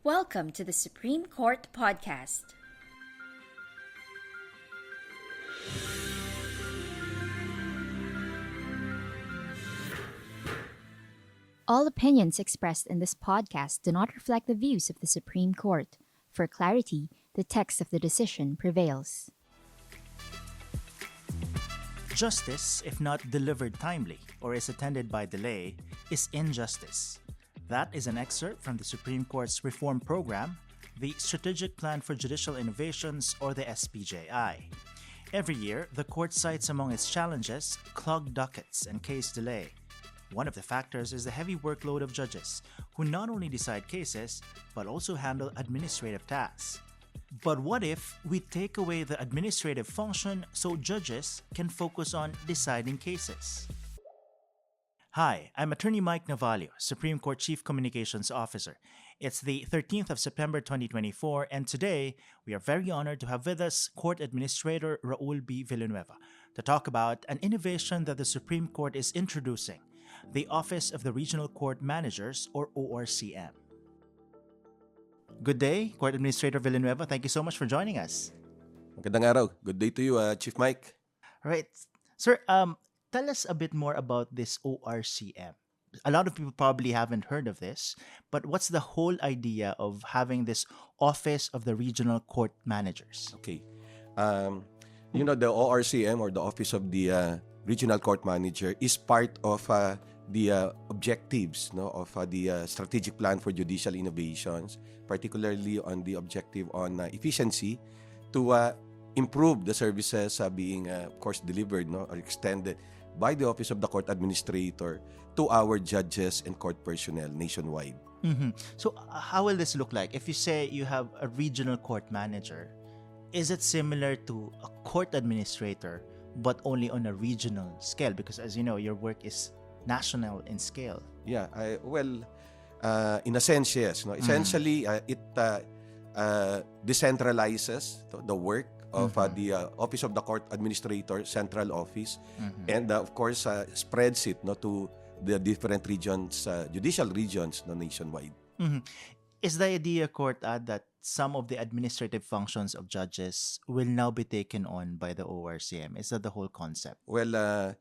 Welcome to the Supreme Court Podcast. All opinions expressed in this podcast do not reflect the views of the Supreme Court. For clarity, the text of the decision prevails. Justice, if not delivered timely or is attended by delay, is injustice. That is an excerpt from the Supreme Court's reform program, the Strategic Plan for Judicial Innovations, or the SPJI. Every year, the court cites among its challenges clogged dockets and case delay. One of the factors is the heavy workload of judges, who not only decide cases, but also handle administrative tasks. But what if we take away the administrative function so judges can focus on deciding cases? Hi, I'm Attorney Mike Navalio, Supreme Court Chief Communications Officer. It's the 13th of September 2024, and today we are very honored to have with us Court Administrator Raul B. Villanueva to talk about an innovation that the Supreme Court is introducing, the Office of the Regional Court Managers, or ORCM. Good day, Court Administrator Villanueva. Thank you so much for joining us. Magandang araw. Good day to you, Chief Mike. All right. Sir, tell us a bit more about this ORCM. A lot of people probably haven't heard of this, but what's the whole idea of having this Office of the Regional Court Managers? Okay. The ORCM, or the Office of the Regional Court Manager, is part of the objectives of the Strategic Plan for Judicial Innovations, particularly on the objective on efficiency to improve the services being, of course, delivered or extended by the Office of the Court Administrator to our judges and court personnel nationwide. Mm-hmm. So how will this look like? If you say you have a regional court manager, is it similar to a court administrator but only on a regional scale? Because as you know, your work is national in scale. Yeah, in a sense, yes. Essentially, it decentralizes the work of the Office of the Court Administrator Central Office, and of course spreads it to the different regions, judicial regions nationwide. Is the idea, Court, that some of the administrative functions of judges will now be taken on by the ORCM? Is that the whole concept? Well,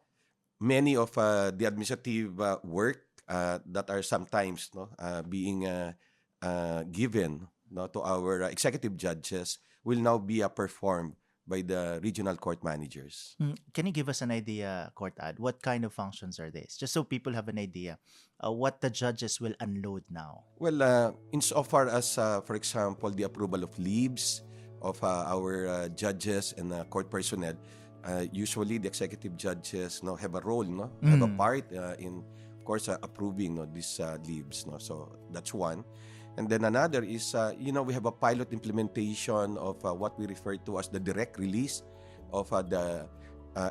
many of the administrative work that are sometimes being given to our executive judges will now be performed by the regional court managers. Can you give us an idea, Court Ad? What kind of functions are these? Just so people have an idea what the judges will unload now. Well, insofar as, for example, the approval of leaves of our judges and court personnel, usually the executive judges have a role, have a part in, of course, approving these leaves. So that's one. And then another is, we have a pilot implementation of what we refer to as the direct release of the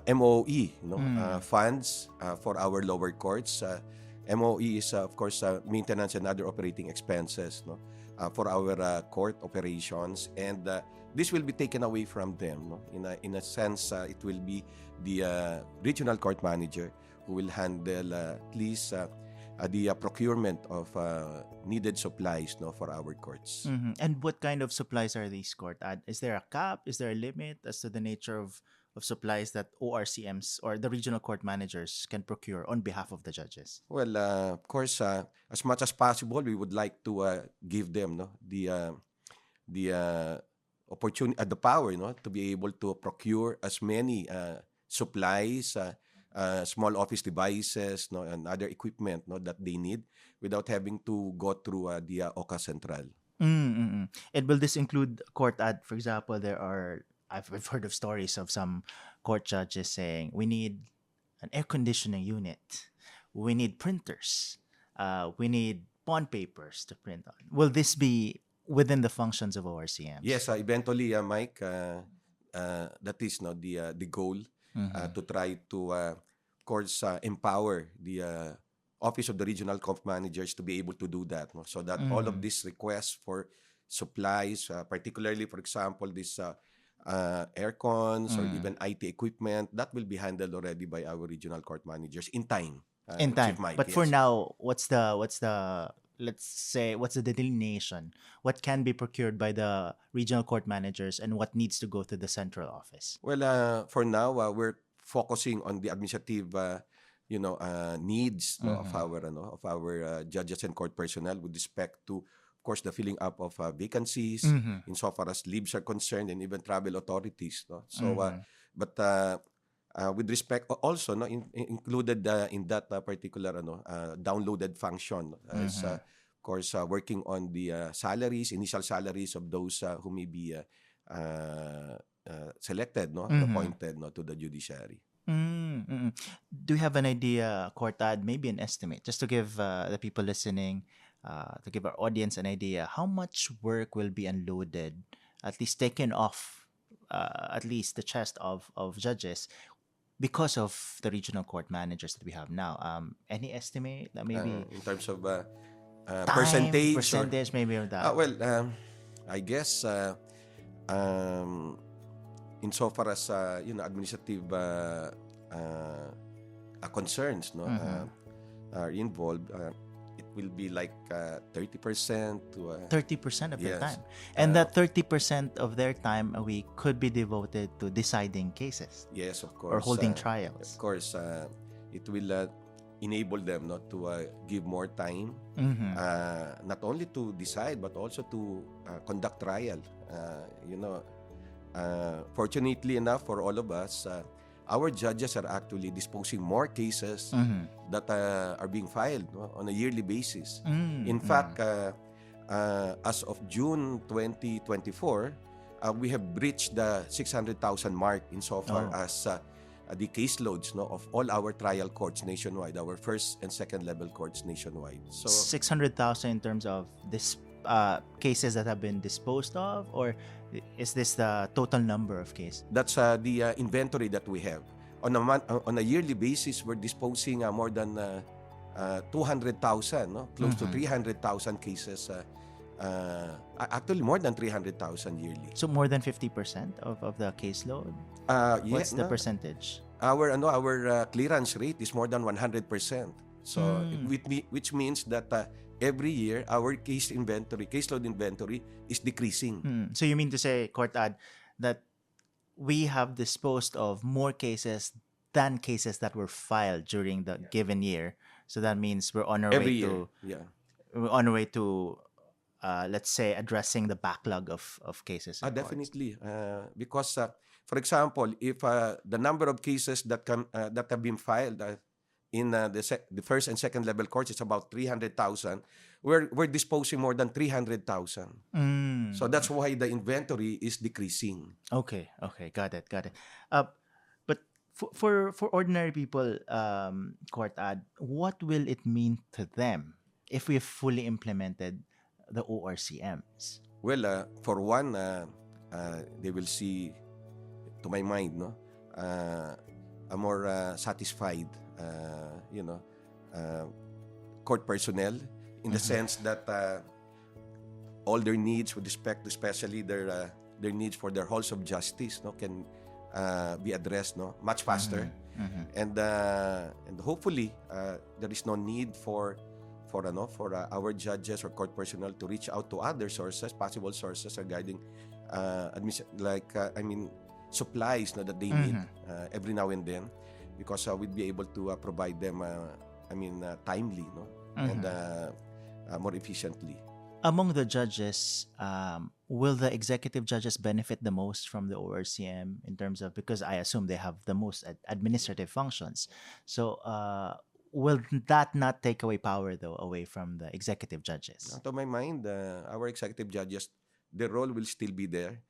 MOE funds for our lower courts. MOE is, of course, maintenance and other operating expenses for our court operations. And this will be taken away from them. In a sense, it will be the regional court manager who will handle at least the procurement of needed supplies for our courts. And what kind of supplies are these, Court? Is there a cap? Is there a limit as to the nature of supplies that ORCMs or the regional court managers can procure on behalf of the judges? Well, of course, as much as possible, we would like to give them the opportunity, the power, to be able to procure as many supplies, small office devices, and other equipment that they need without having to go through the OCA Central. And will this include, Court Ad, for example, I've heard of stories of some court judges saying, we need an air conditioning unit, we need printers, we need bond papers to print on. Will this be within the functions of ORCM? Yes, eventually, Mike, that is the goal. To try to, of course, empower the Office of the Regional Court Managers to be able to do that. So that all of these requests for supplies, particularly, for example, this aircons or even IT equipment, that will be handled already by our regional court managers in time. In time. But for now, what's the let's say, what's the delineation? What can be procured by the regional court managers and what needs to go to the central office? Well, for now, we're focusing on the administrative, needs, no, of our judges and court personnel with respect to, of course, the filling up of vacancies, insofar as leaves are concerned, and even travel authorities. No? So, but with respect, also, no, included in that particular downloaded function is, of course, working on the initial salaries of those who may be selected, no, and appointed, no, to the judiciary. Do you have an idea, Cortad, maybe an estimate, just to give the people listening, to give our audience an idea, how much work will be unloaded, at least taken off, at least the chest of judges, because of the regional court managers that we have now? Any estimate that maybe In terms of time, percentage, maybe of that? I guess insofar as administrative concerns, no, are involved, it will be like 30% to 30% of their yes. time, and that 30% of their time a week could be devoted to deciding cases. Yes, of course. Or holding trials. Of course, it will enable them not to give more time, not only to decide but also to conduct trial. Fortunately enough for all of us, our judges are actually disposing more cases that are being filed, no, on a yearly basis. In fact, as of June 2024, we have breached the 600,000 mark insofar as the caseloads, no, of all our trial courts nationwide, our first and second level courts nationwide. So 600,000 in terms of this cases that have been disposed of, or is this the total number of cases? that's the inventory that we have. On a yearly basis, we're disposing more than 200,000, no? Close to 300,000 cases. Actually, more than 300,000 yearly. So more than 50% of the caseload? What's the percentage? Our clearance rate is more than 100%. So which means that every year our caseload inventory is decreasing. So you mean to say, Courtad, that we have disposed of more cases than cases that were filed during the given year. So that means we're on our Every way year, to yeah. we're on our way to let's say addressing the backlog of cases. in courts. Definitely. Because, for example, if the number of cases that have been filed in the first and second level courts is about 300,000, we're disposing more than 300,000. So that's why the inventory is decreasing. Okay, got it. But for ordinary people, Courtad, what will it mean to them if we have fully implemented the ORCMs? Well, for one, they will see, to my mind, no, a more satisfied, court personnel, in the sense that all their needs with respect to, especially their needs for their halls of justice, no, can be addressed, no, much faster, and hopefully there is no need for our judges or court personnel to reach out to other possible sources regarding supplies, no, that they need every now and then, because we'd be able to provide them timely, no, and more efficiently. Among the judges, will the executive judges benefit the most from the ORCM in terms of, because I assume they have the most administrative functions. So will that not take away power, though, away from the executive judges? To my mind, our executive judges, their role will still be there.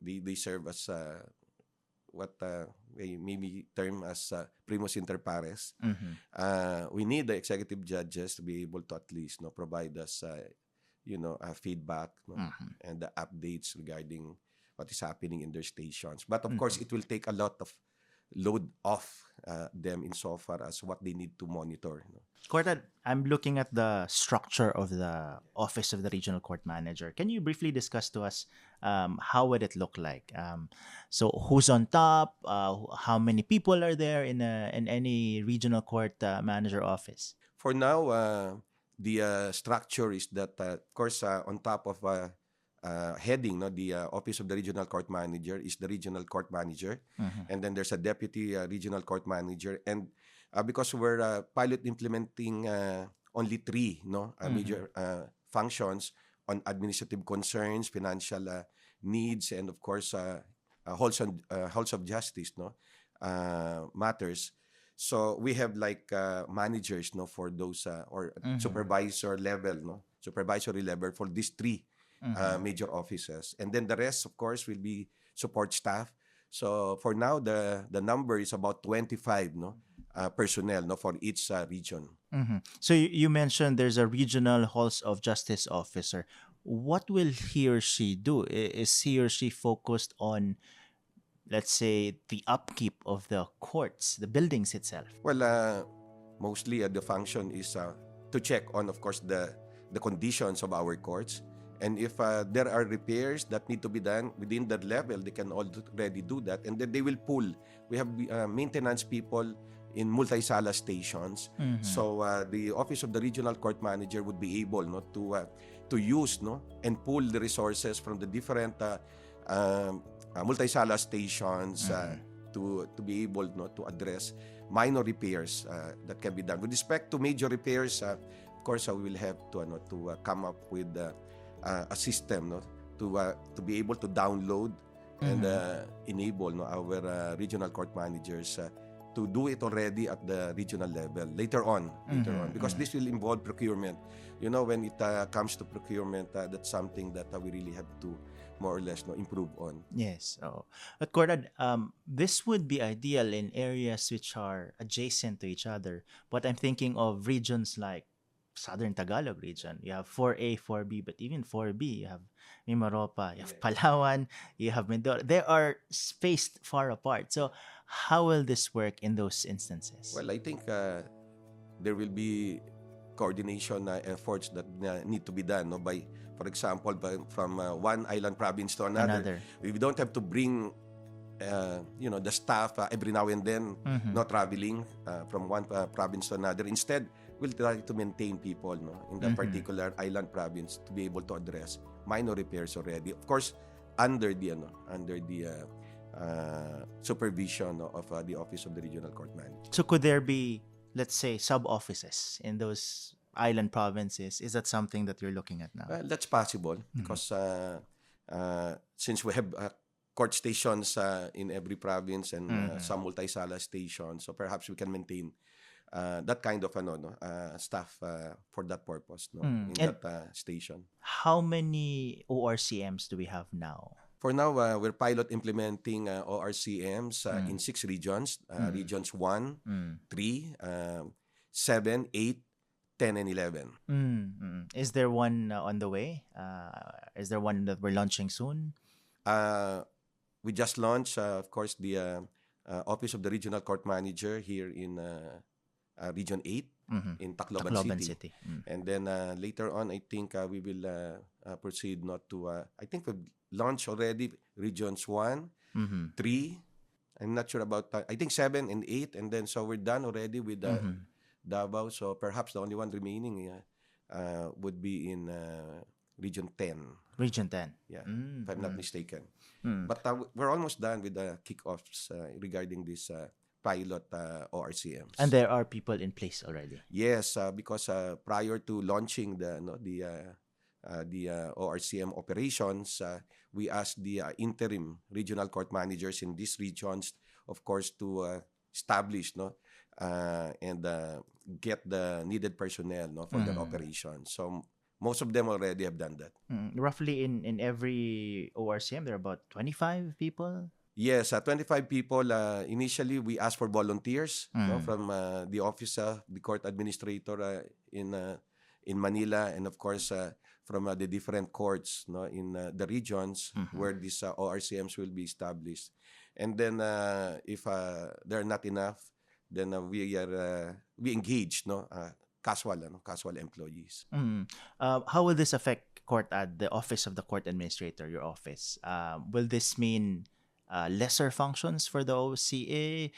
They serve as what they maybe term as primus inter pares. We need the executive judges to be able to at least provide us feedback, and the updates regarding what is happening in their stations. But of course, it will take a lot of load off them insofar as what they need to monitor. Courtad, I'm looking at the structure of the Office of the Regional Court Manager. Can you briefly discuss to us how would it look like? So who's on top? How many people are there in any regional court manager office? For now, the structure is that, of course, on top of heading, no, the Office of the Regional Court Manager is the Regional Court Manager, and then there's a Deputy Regional Court Manager, and because we're pilot implementing only three, no, major functions on administrative concerns, financial needs, and of course, halls of justice, no, matters. So we have like managers, no, for those or supervisory level for these three major offices, and then the rest, of course, will be support staff. So for now, the number is about 25, no, personnel, no, for each region. So you mentioned there's a regional halls of justice officer. What will he or she do? Is he or she focused on, let's say, the upkeep of the courts, the buildings itself? Well, mostly the function is to check on, of course, the conditions of our courts. And if there are repairs that need to be done within that level, they can already do that. And then they will pull. We have maintenance people in multi-sala stations. So the Office of the Regional Court Manager would be able, no, to use, no, and pull the resources from the different multi-sala stations to be able, no, to address minor repairs that can be done. With respect to major repairs, of course, we will have to come up with a system, no, to be able to download and enable, no, our regional court managers to do it already at the regional level later on, because this will involve procurement. You know, when it comes to procurement, that's something that we really have to more or less, no, improve on. Yes. Oh. But Cordad, this would be ideal in areas which are adjacent to each other. But I'm thinking of regions like Southern Tagalog region. You have 4A, 4B, but even 4B, you have Mimaropa, you have Palawan, you have Mindoro. They are spaced far apart. So how will this work in those instances? Well, I think there will be coordination efforts that need to be done, no, by, for example, from one island province to another. We don't have to bring the staff every now and then, not traveling from one province to another. Instead, we'll try to maintain people, no, in that particular island province to be able to address minor repairs already. Of course, under the supervision of the Office of the Regional Court Manager. So could there be, let's say, sub-offices in those island provinces? Is that something that you're looking at now? That's possible because since we have court stations in every province and some multi-sala stations, so perhaps we can maintain that kind of staff for that purpose, no, in that station. How many ORCMs do we have now? For now, we're pilot implementing ORCMs in 6 regions. Regions 1, 3, 7, 8, 10, and 11. Is there one on the way? Is there one that we're launching soon? We just launched, of course, the Office of the Regional Court Manager here in Region 8 in Tacloban City. And then later on, I think we will proceed not to, I think we've launched already Regions 1, 3, I'm not sure about, I think 7 and 8, and then so we're done already with Davao, so perhaps the only one remaining would be in Region 10. Region 10. Yeah, if I'm not mistaken. But we're almost done with the kickoffs regarding this pilot ORCMs. And there are people in place already. Yes, because prior to launching the ORCM operations, we asked the interim regional court managers in these regions, of course, to establish and get the needed personnel for their operation. So most of them already have done that. Roughly in every ORCM, there are about 25 people? Yes, 25 people. Initially, we asked for volunteers from the Office of the Court Administrator in Manila, and of course from the different courts in the regions where these ORCMs will be established. And then if there are not enough, then we engage casual employees. How will this affect the Office of the Court Administrator, your office? Will this mean lesser functions for the OCA,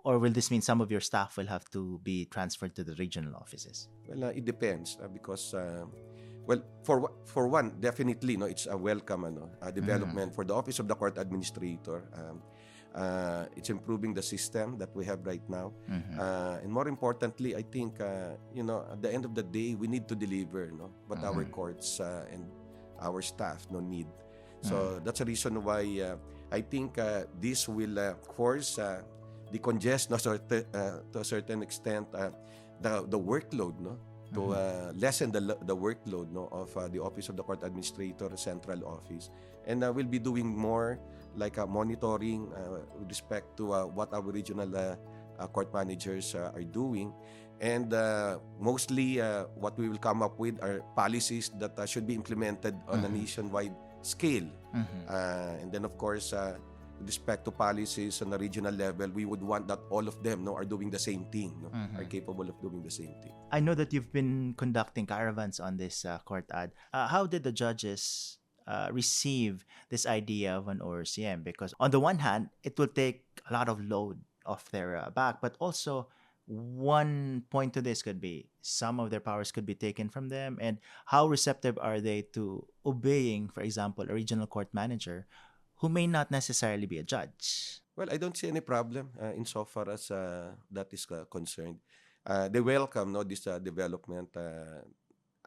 Or will this mean some of your staff will have to be transferred to the regional offices? Well, it depends because, well, for one, definitely, no, it's a welcome development for the Office of the Court Administrator. It's improving the system that we have right now. And more importantly, I think, at the end of the day, we need to deliver what our courts and our staff need. So that's a reason why I think this will, of course, decongest to a certain extent the workload, to lessen the workload of the Office of the Court Administrator Central Office. And we'll be doing more like monitoring with respect to what our regional court managers are doing. And mostly what we will come up with are policies that should be implemented on a nationwide scale. And then, of course, with respect to policies on the regional level, we would want that all of them are doing the same thing, are capable of doing the same thing. I know that you've been conducting caravans on this court ad. How did the judges receive this idea of an ORCM? Because on the one hand, it will take a lot of load off their back, but also one point to this could be some of their powers could be taken from them. And how receptive are they to obeying, for example, a regional court manager who may not necessarily be a judge? Well, I don't see any problem insofar as that is concerned. They welcome this development.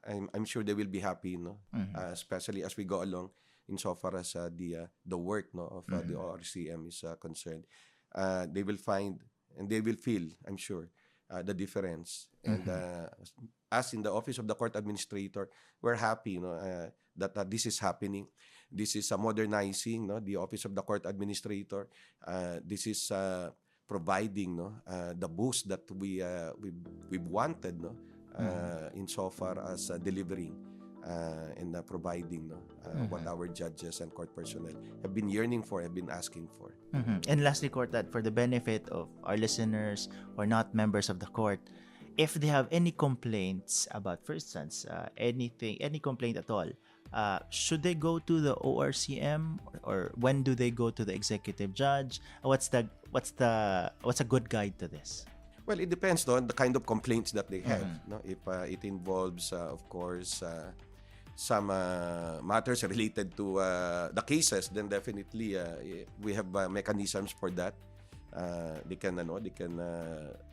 I'm sure they will be happy, especially as we go along insofar as the work of the ORCM is concerned. They will find and they will feel, I'm sure, the difference. And as in the Office of the Court Administrator, we're happy that this is happening. This is modernizing the Office of the Court Administrator. This is providing the boost that we've wanted insofar as delivering and providing what our judges and court personnel have been yearning for, have been asking for. And lastly, Court, that for the benefit of our listeners who are not members of the court, if they have any complaints about, for instance, any complaint at all, should they go to the ORCM or when do they go to the executive judge? What's a good guide to this? Well, it depends on the kind of complaints that they have. If it involves, of course, some matters related to the cases, then definitely we have mechanisms for that. They can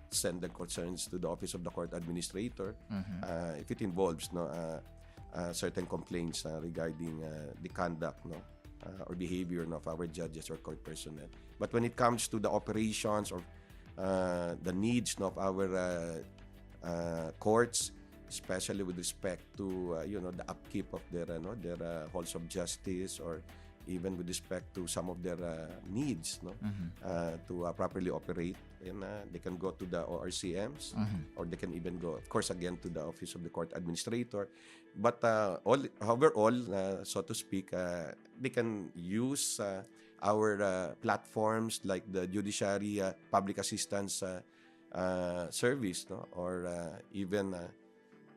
send the concerns to the Office of the Court Administrator if it involves certain complaints regarding the conduct or behavior of our judges or court personnel. But when it comes to the operations or the needs of our courts, especially with respect to the upkeep of their halls of justice, or even with respect to some of their needs to properly operate, and they can go to the ORCMs, or they can even go, of course, again to the Office of the Court Administrator. But overall, so to speak, they can use our platforms like the Judiciary Public Assistance Service, or even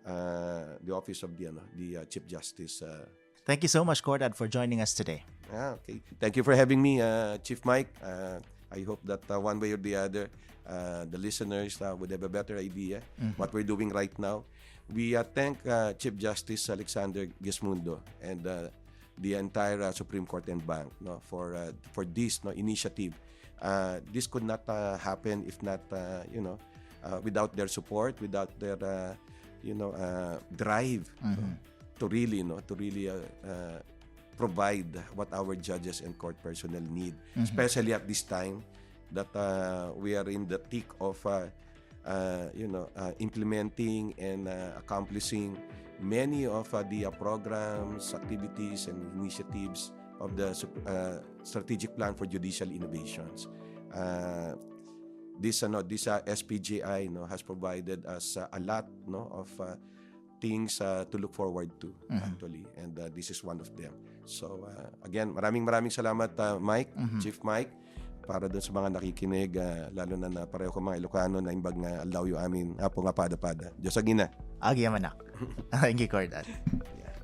the Office of the Chief Justice. Thank you so much, Cordad, for joining us today. Okay. Thank you for having me, Chief Mike. I hope that one way or the other, the listeners would have a better idea what we're doing right now. We thank Chief Justice Alexander Gesmundo and the entire Supreme Court and Bank for this initiative. This could not happen if not without their support, without their drive to really provide what our judges and court personnel need, especially at this time that we are in the thick of implementing and accomplishing many of the programs, activities, and initiatives of the Strategic Plan for Judicial Innovations. This SPJI has provided us a lot of things to look forward to, actually, and this is one of them. So again, maraming salamat, Mike, Chief Mike, para dun sa mga nakikinig, lalo na pareho ko mga Ilocano na imbag nga alaw yung amin apo nga pada-pada. Diyos ang ina. Agi manak. Thank you, Cordad. Yeah.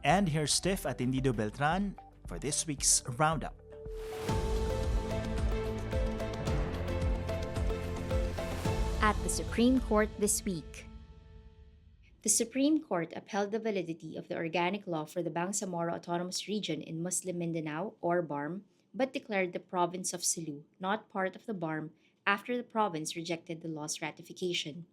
And here's Steph Atendido Beltran for this week's Roundup. At the Supreme Court this week. The Supreme Court upheld the validity of the organic law for the Bangsamoro Autonomous Region in Muslim Mindanao, or BARM, but declared the province of Cebu not part of the BARM after the province rejected the law's ratification.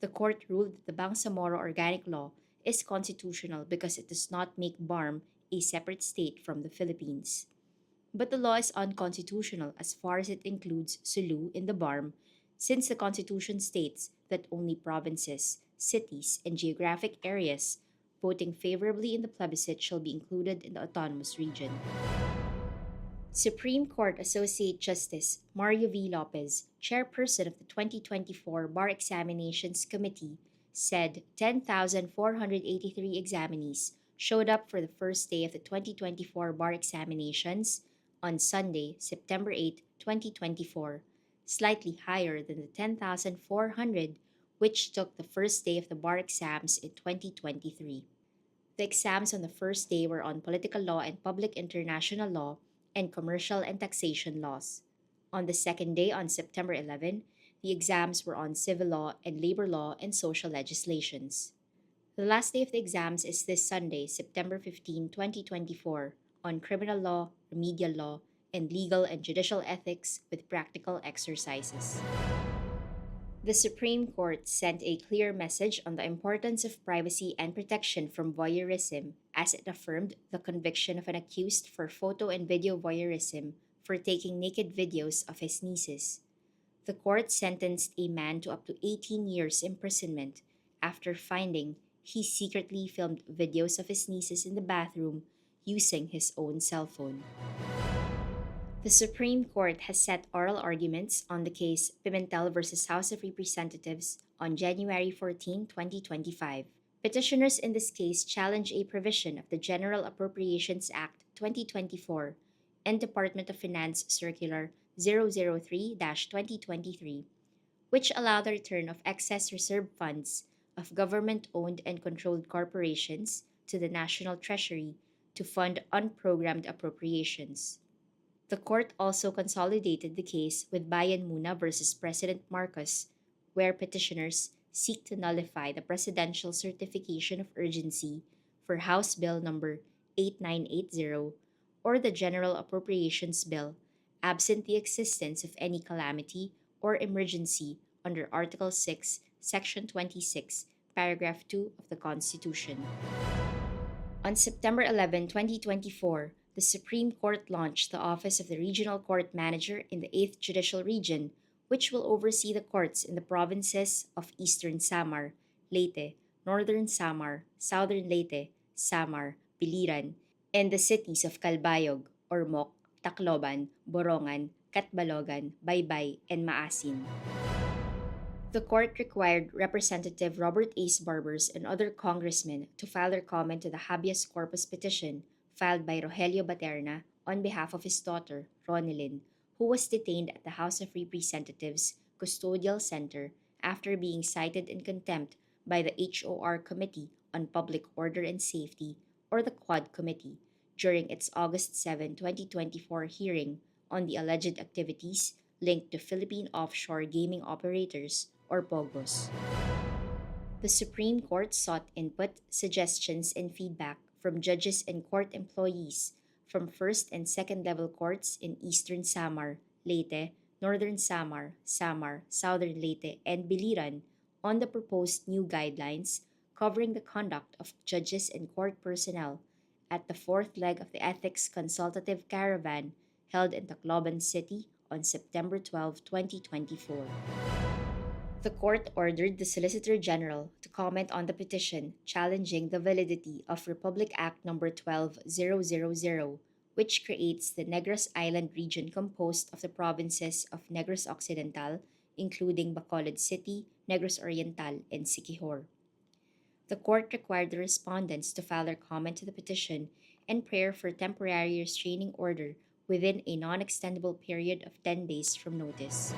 The court ruled that the Bangsamoro organic law is constitutional because it does not make BARM a separate state from the Philippines. But the law is unconstitutional as far as it includes Sulu in the BARM, since the Constitution states that only provinces, cities, and geographic areas voting favorably in the plebiscite shall be included in the autonomous region. Supreme Court Associate Justice Mario V. Lopez, chairperson of the 2024 Bar Examinations Committee, said 10,483 examinees showed up for the first day of the 2024 bar examinations on Sunday, September 8, 2024, slightly higher than the 10,400 which took the first day of the bar exams in 2023. The exams on the first day were on political law and public international law and commercial and taxation laws. On the second day, on September 11, the exams were on civil law and labor law and social legislations. The last day of the exams is this Sunday, September 15, 2024, on criminal law, remedial law, and legal and judicial ethics with practical exercises. The Supreme Court sent a clear message on the importance of privacy and protection from voyeurism as it affirmed the conviction of an accused for photo and video voyeurism for taking naked videos of his nieces. The court sentenced a man to up to 18 years imprisonment after finding he secretly filmed videos of his nieces in the bathroom using his own cell phone. The Supreme Court has set oral arguments on the case Pimentel v. House of Representatives on January 14, 2025. Petitioners in this case challenge a provision of the General Appropriations Act 2024 and Department of Finance Circular 003-2023, which allow the return of excess reserve funds of government-owned and controlled corporations to the National Treasury to fund unprogrammed appropriations. The court also consolidated the case with Bayan Muna v. President Marcos, where petitioners seek to nullify the Presidential Certification of Urgency for House Bill No. 8980 or the General Appropriations Bill, absent the existence of any calamity or emergency under Article 6, Section 26, Paragraph 2 of the Constitution. On September 11, 2024, the Supreme Court launched the Office of the Regional Court Manager in the 8th Judicial Region, which will oversee the courts in the provinces of Eastern Samar, Leyte, Northern Samar, Southern Leyte, Samar, Biliran, and the cities of Calbayog, Ormoc, Tacloban, Borongan, Catbalogan, Baybay, and Maasin. The court required Representative Robert Ace Barbers and other congressmen to file their comment to the habeas corpus petition filed by Rogelio Baterna on behalf of his daughter, Ronilyn, who was detained at the House of Representatives Custodial Center after being cited in contempt by the HOR Committee on Public Order and Safety, or the Quad Committee, during its August 7, 2024 hearing on the alleged activities linked to Philippine Offshore Gaming Operators, or POGOs. The Supreme Court sought input, suggestions, and feedback from judges and court employees from first and second level courts in Eastern Samar, Leyte, Northern Samar, Samar, Southern Leyte, and Biliran on the proposed new guidelines covering the conduct of judges and court personnel at the fourth leg of the Ethics Consultative Caravan held in Tacloban City on September 12, 2024. The court ordered the Solicitor General to comment on the petition challenging the validity of Republic Act No. 12000, which creates the Negros Island region composed of the provinces of Negros Occidental, including Bacolod City, Negros Oriental, and Siquijor. The court required the respondents to file their comment to the petition and prayer for temporary restraining order within a non-extendable period of 10 days from notice.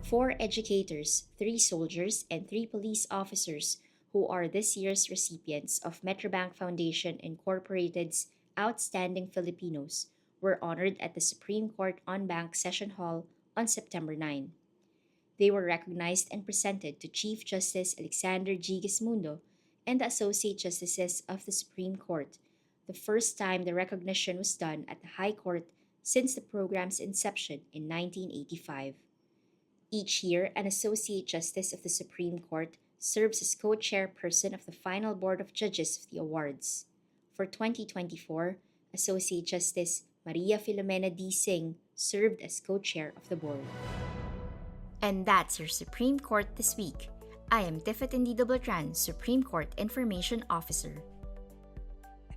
4 educators, 3 soldiers, and 3 police officers who are this year's recipients of Metrobank Foundation Incorporated's Outstanding Filipinos were honored at the Supreme Court On-Bank Session Hall on September 9. They were recognized and presented to Chief Justice Alexander G. Gismundo and the Associate Justices of the Supreme Court, the first time the recognition was done at the High Court since the program's inception in 1985. Each year, an Associate Justice of the Supreme Court serves as co-chairperson of the final Board of Judges of the awards. For 2024, Associate Justice Maria Filomena D. Singh served as co-chair of the board. And that's your Supreme Court this week. I am Tiffany Doblatran, Supreme Court Information Officer.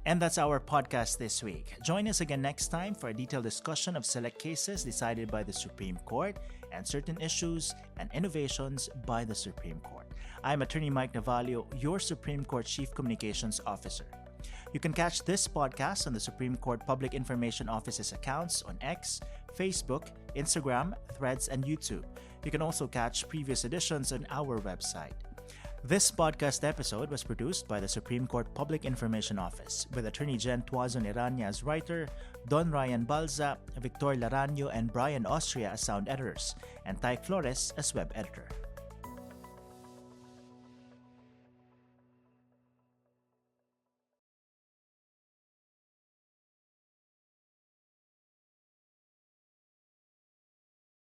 And that's our podcast this week. Join us again next time for a detailed discussion of select cases decided by the Supreme Court and certain issues and innovations by the Supreme Court. I'm Attorney Mike Navalio, your Supreme Court Chief Communications Officer. You can catch this podcast on the Supreme Court Public Information Office's accounts on X, Facebook, Instagram, Threads, and YouTube. You can also catch previous editions on our website. This podcast episode was produced by the Supreme Court Public Information Office with Attorney Jen Tuazon Irania as writer, Don Ryan Balza, Victor Laranio, and Brian Austria as sound editors, and Ty Flores as web editor.